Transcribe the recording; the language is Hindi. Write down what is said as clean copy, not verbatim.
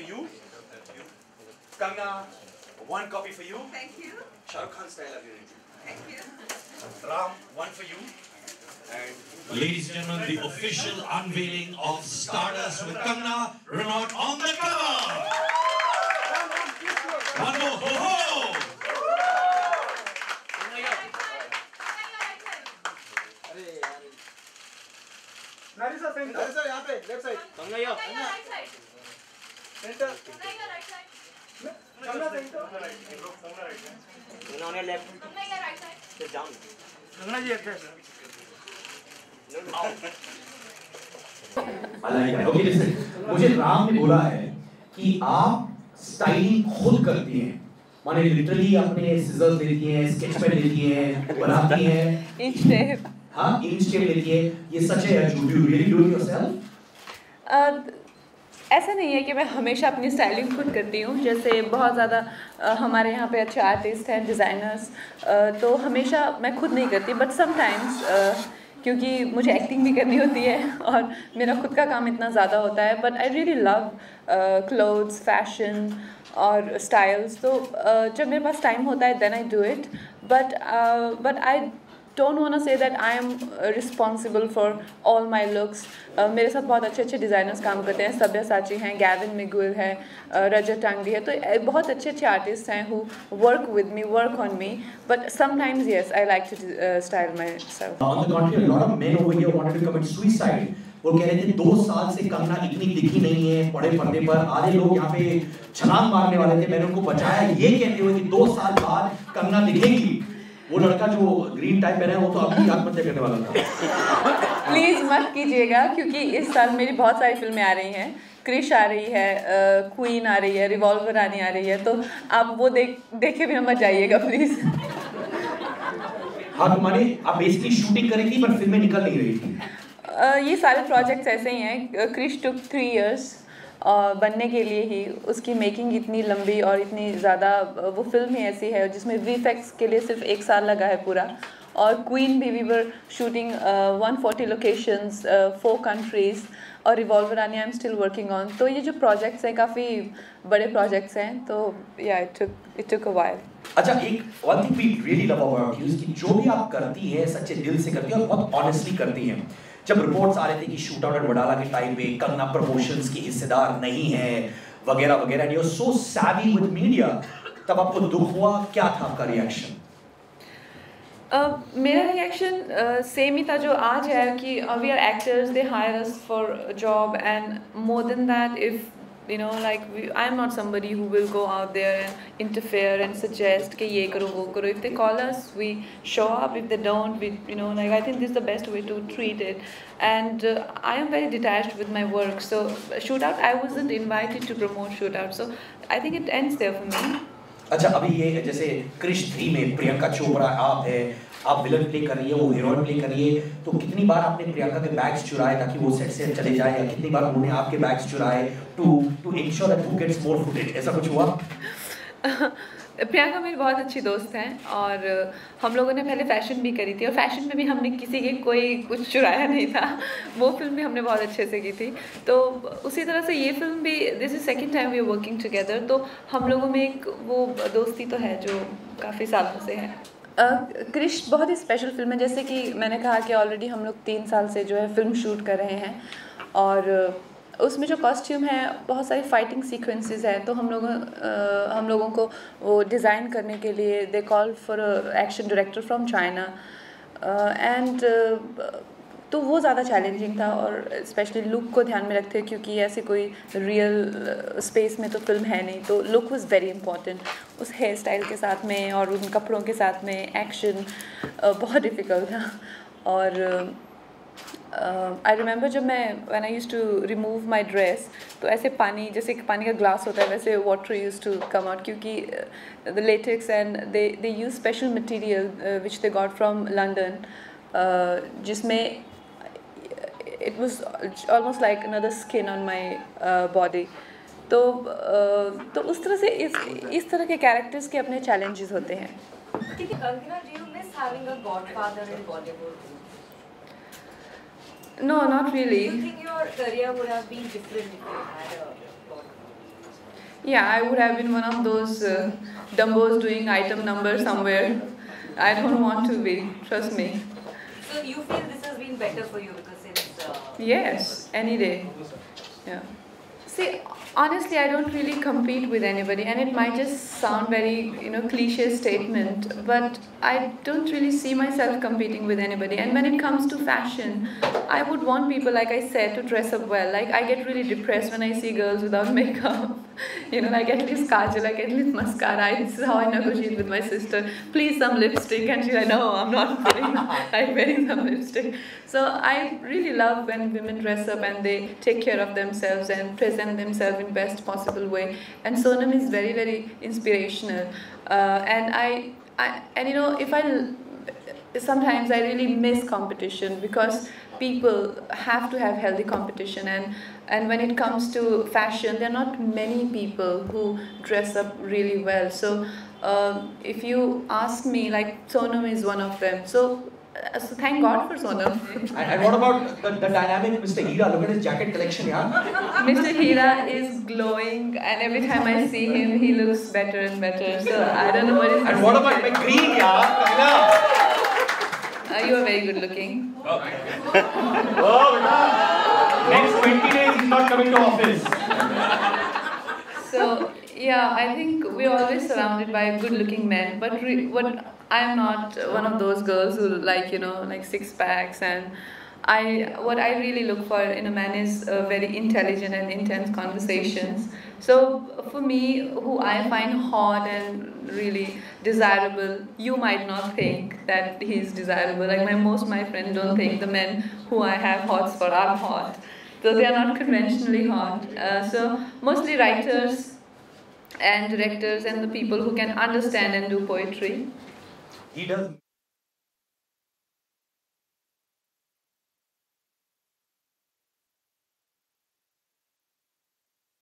for you. Kangna, 1 copy for you. Thank you. Shah Rukh Khan style of you. Thank you. Ram, 1 for you. And Ladies and gentlemen, the official unveiling of Stardust with Kangna Ranaut on the cover. One more, ho ho! Narisa, यहाँ पे left side. Kangna right side. Centre. right side. Kangna centre. Kangna on your left. Kangna right side. Sit down. Kangna जी अच्छा है. ओके लिसन, मुझे राम ने बोला है कि आप स्टाइलिंग खुद करती हैं, माने लिटरली अपने सिजर्स लेती हैं, स्केच पेन लेती हैं, बनाती हैं, इंच टेप. हाँ इंच टेप लेती हैं. ये सच है या झूठ? You really do it yourself? ऐसा नहीं है कि मैं हमेशा अपनी स्टाइलिंग खुद करती हूँ. जैसे बहुत ज़्यादा हमारे यहाँ पे अच्छे आर्टिस्ट हैं, डिज़ाइनर्स, तो हमेशा मैं खुद नहीं करती. बट समटाइम्स क्योंकि मुझे एक्टिंग भी करनी होती है और मेरा खुद का काम इतना ज़्यादा होता है. But I really love clothes, fashion और स्टाइल्स. तो जब मेरे पास टाइम होता है then I do it. But I don't want to say that I am responsible for all my looks. मेरे साथ बहुत अच्छे अच्छे डिज़ाइनर्स काम करते हैं. सब्यासाची हैं, गैविन मिगुएल है, रजत टांगडी है. तो बहुत अच्छे अच्छे आर्टिस्ट हैं who work with me, work on me. But sometimes yes, I like to style myself. On the contrary, a lot of men over here wanted to commit suicide. वो कह रहे थे 2 साल से कंगना इतनी दिखी नहीं है बड़े पर्दे पर. आधे लोग यहाँ पे छलांग मारने वाले थे, मैंने उनको बचाया ये कहते हुए कि 2 साल बाद कंगना दिखेगी. वो लड़का जो ग्रीन टाइप पहना है वो तो अभी आत्महत्या करने वाला था. प्लीज़ मत कीजिएगा क्योंकि इस साल मेरी बहुत सारी फिल्में आ रही हैं. क्रिश आ रही है, क्वीन आ रही है, रिवॉल्वर रानी आ रही है. तो आप वो देखे बिना मत जाइएगा प्लीज़. हाँ तुम्हारी आप बेसिकली शूटिंग कर रही थी पर फिल्में निकल नहीं रही थी. ये सारे प्रोजेक्ट्स ऐसे ही हैं. क्रिश टुक 3 years बनने के लिए ही. उसकी मेकिंग इतनी लंबी और इतनी ज़्यादा, वो फिल्म ही ऐसी है जिसमें वीएफएक्स के लिए सिर्फ 1 साल लगा है पूरा. और क्वीन भी we were shooting 140 locations, 4 countries. और revolver Rani I am still working on. तो ये जो प्रोजेक्ट्स हैं काफ़ी बड़े प्रोजेक्ट्स हैं. तो या इट टुक अ व्हाइल. अच्छा, एक one thing we really love about you कि जो भी आप करती हैं सच्चे दिल से करती हैं और बहुत ऑनेस्टली करती हैं. जब रिपोर्ट्स आ रहे थे कि शूट आउट एट वडाला के टाइम पे कंगना प्रमोशंस की हिस्सेदार नहीं है वगैरह वगैरह, and you are so savvy with media, तब आपको दुख हुआ? क्या था आपका रिएक्शन? मेरा रिएक्शन सेम ही था जो आज है कि we are actors, they hire us for job and more than that if you know, like I am not somebody who will go out there and interfere and suggest कि ये करो वो करो. If they call us, we show up. If they don't, we, you know, like I think this is the best way to treat it. And I am very detached with my work. So shootout, I wasn't invited to promote shootout. So I think it ends there for me. अच्छा, अभी ये जैसे क्रिश 3 में प्रियंका चोपड़ा आप है, आप विलन प्ले कर रही है, वो हीरोइन प्ले कर रही है. तो कितनी बार आपने प्रियंका के बैग्स चुराए ताकि वो सेट से चले जाए, या कितनी बार उन्होंने आपके बैग्स चुराए to insure that who gets more footage? ऐसा कुछ हुआ? प्रियंका मेरी बहुत अच्छी दोस्त हैं और हम लोगों ने पहले फैशन भी करी थी और फैशन में भी हमने किसी के कोई कुछ चुराया नहीं था. वो फिल्म भी हमने बहुत अच्छे से की थी. तो उसी तरह से ये फिल्म भी, this is second time we are working together. तो हम लोगों में एक वो दोस्ती तो है जो काफ़ी सालों से है. क्रिश बहुत ही स्पेशल फिल्म है. जैसे कि मैंने कहा कि ऑलरेडी हम लोग 3 साल से जो है फिल्म शूट कर रहे हैं और उसमें जो कॉस्ट्यूम है बहुत सारी फाइटिंग सीक्वेंसेस है. तो हम लोगों को वो डिज़ाइन करने के लिए they call for action director from China and तो वो ज़्यादा चैलेंजिंग था. और स्पेशली लुक को ध्यान में रखते क्योंकि ऐसी कोई रियल स्पेस में तो फिल्म है नहीं. तो लुक वाज वेरी इंपॉर्टेंट. उस हेयर स्टाइल के साथ में और उन कपड़ों के साथ में एक्शन बहुत डिफ़िकल्ट था. और आई रिमेंबर जब मैं when I used to remove my dress तो ऐसे पानी, जैसे पानी का ग्लास होता है वैसे water used to come out क्योंकि the latex and they use special material which they got from London जिसमें it was almost like another skin on my body. तो उस तरह से इस तरह के कैरेक्टर्स के अपने challenges होते हैं. Kangna, do you miss having a godfather in Bollywood? No, not really. Do you think your career would have been different if you had a godfather? Yeah, I would have been one of those Dumbos doing item number somewhere. I don't want to be, trust me. So you feel this has been better for you because it's... Yes, any day. Yeah. See, honestly, I don't really compete with anybody, and it might just sound very, cliche statement, but I don't really see myself competing with anybody. And when it comes to fashion, I would want people, like I said, to dress up well. Like, I get really depressed when I see girls without makeup. Like at least kajal, like at least mascara. This is how I negotiate with my sister. Please, some lipstick. And she's like, no, I'm not wearing some lipstick. So I really love when women dress up and they take care of themselves and present themselves in best possible way. And Sonam is very, very inspirational. Sometimes I really miss competition because people have to have healthy competition, and when it comes to fashion, there are not many people who dress up really well. So if you ask me, like, Sonam is one of them. So thank God for Sonam. And what about the dynamic Mr. Hira? Look at his jacket collection, yeah. Mr. Hira is glowing, and every time I see him, he looks better and better. So I don't know what is. And what about McGreen, yeah? You are very good looking. Next 20 days, he's not coming to office. So yeah, I think we're always surrounded by good-looking men, but I am not one of those girls who like six packs, and what I really look for in a man is very intelligent and intense conversations. So for me, who I find hot and really desirable, you might not think that he's desirable. Like most of my friends don't think the men who I have hots for are hot. So they are not conventionally hot. So mostly writers and directors and the people who can understand and do poetry. He does.